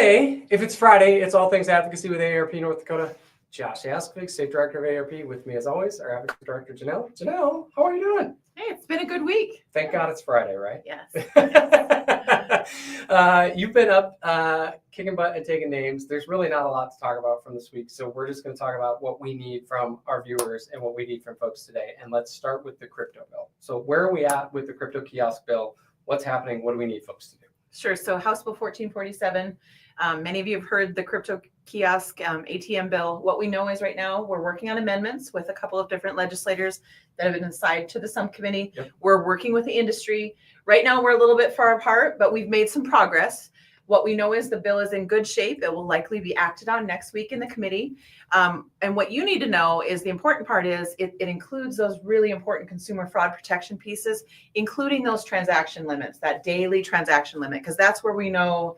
Today, if it's Friday, it's All Things Advocacy with AARP North Dakota. Josh Askvig, State Director of AARP, with me as always, our Advocacy Director, Janelle. Janelle, how are you doing? Hey, it's been a good week. Thank God it's Friday, right? Yes. You've been up kicking butt and taking names. There's really not a lot to talk about from this week, so we're just going to talk about what we need from our viewers and what we need from folks today. And let's start with the crypto bill. So where are we at with the crypto kiosk bill? What's happening? What do we need folks to do? Sure. So House Bill 1447, many of you have heard the crypto kiosk ATM bill. What we know is right now we're working on amendments with a couple of different legislators that have been assigned to the subcommittee. Yep. We're working with the industry. Right now we're a little bit far apart, but we've made some progress. What we know is the bill is in good shape. It will likely be acted on next week in the committee. And what you need to know is the important part is it includes those really important consumer fraud protection pieces, including those transaction limits, that daily transaction limit, because that's where we know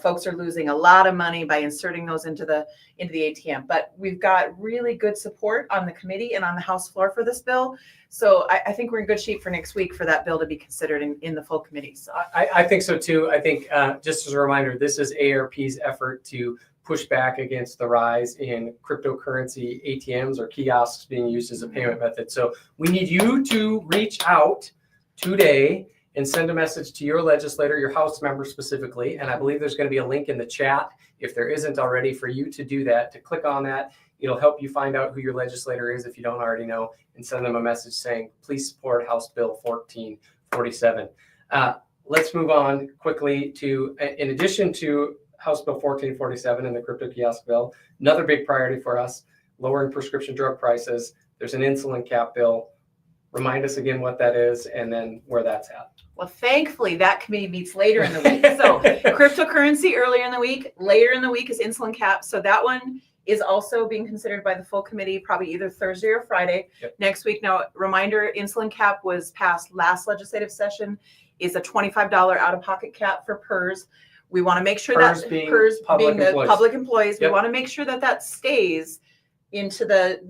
folks are losing a lot of money by inserting those into the ATM. But we've got really good support on the committee and on the House floor for this bill. So I think we're in good shape for next week for that bill to be considered in the full committee. So I think so too. I think just as a reminder, this is AARP's effort to push back against the rise in cryptocurrency ATMs or kiosks being used as a payment method. So we need you to reach out today and send a message to your legislator, your House member specifically. And I believe there's going to be a link in the chat, if there isn't already, for you to do that, to click on that. It'll help you find out who your legislator is if you don't already know, and send them a message saying, please support House Bill 1447. Let's move on quickly to, in addition to House Bill 1447 and the crypto kiosk bill, another big priority for us, lowering prescription drug prices. There's an insulin cap bill. Remind us again what that is and then where that's at. well, thankfully, that committee meets later in the week. So cryptocurrency earlier in the week, later in the week is insulin cap. So that one is also being considered by the full committee, probably either Thursday or Friday next week. Now, reminder, insulin cap was passed last legislative session, is a $25 out-of-pocket cap for PERS. We want to make sure PERS that being PERS public being the employees. public employees, Yep. we want to make sure that that stays into the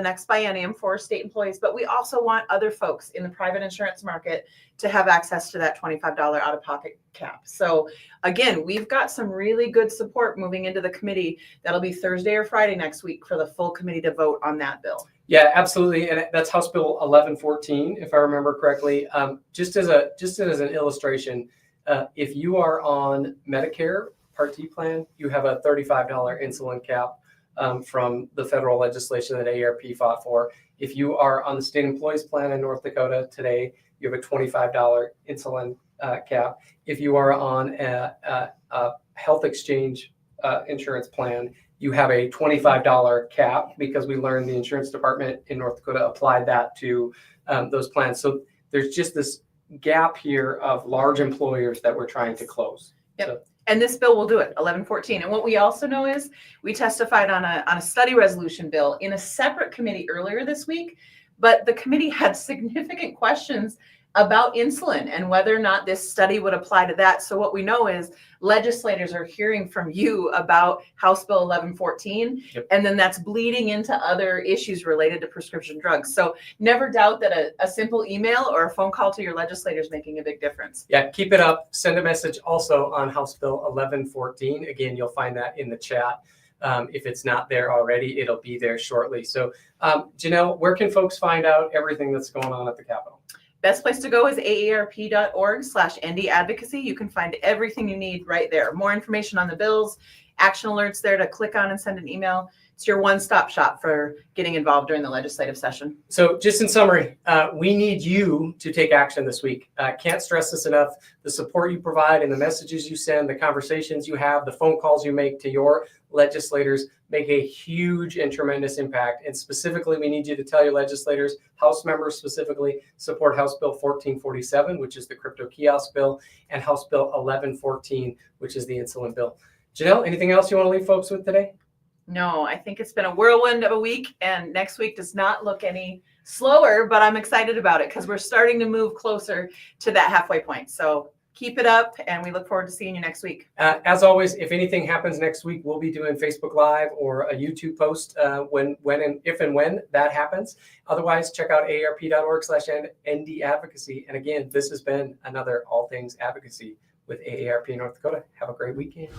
next biennium for state employees. But we also want other folks in the private insurance market to have access to that $25 out-of-pocket cap. So again, we've got some really good support moving into the committee. That'll be Thursday or Friday next week for the full committee to vote on that bill. Yeah, absolutely. And that's House Bill 1114, if I remember correctly. Just as an illustration, if you are on Medicare Part D plan, you have a $35 insulin cap from the federal legislation that AARP fought for. If you are on the state employees plan in North Dakota today, you have a $25 insulin cap. If you are on a health exchange insurance plan, you have a $25 cap, because we learned the insurance department in North Dakota applied that to those plans. So there's just this gap here of large employers that we're trying to close. Yep. So, and this bill will do it, 1114. And what we also know is we testified on a study resolution bill in a separate committee earlier this week, but the committee had significant questions about insulin and whether or not this study would apply to that. So what we know is legislators are hearing from you about House Bill 1114, and then that's bleeding into other issues related to prescription drugs. So never doubt that a simple email or a phone call to your legislator is making a big difference. yeah, keep it up. Send a message also on House Bill 1114. Again, you'll find that in the chat. If it's not there already, it'll be there shortly. So Janelle, where can folks find out everything that's going on at the Capitol? Best place to go is aarp.org/ND advocacy. You can find everything you need right there. More information on the bills, action alerts there to click on and send an email. It's your one-stop shop for getting involved during the legislative session. So just in summary, we need you to take action this week. Can't stress this enough. The support you provide and the messages you send, the conversations you have, the phone calls you make to your legislators make a huge and tremendous impact. And specifically, we need you to tell your legislators, House members specifically, support House Bill 1447, which is the crypto kiosk bill, and House Bill 1114, which is the insulin bill. Janelle, anything else you want to leave folks with today? No, I think it's been a whirlwind of a week, and next week does not look any slower, but I'm excited about it because we're starting to move closer to that halfway point. So keep it up, and we look forward to seeing you next week. As always, if anything happens next week, we'll be doing Facebook Live or a YouTube post if and when that happens. Otherwise, check out aarp.org/ND advocacy. And again, this has been another All Things Advocacy with AARP North Dakota. Have a great weekend.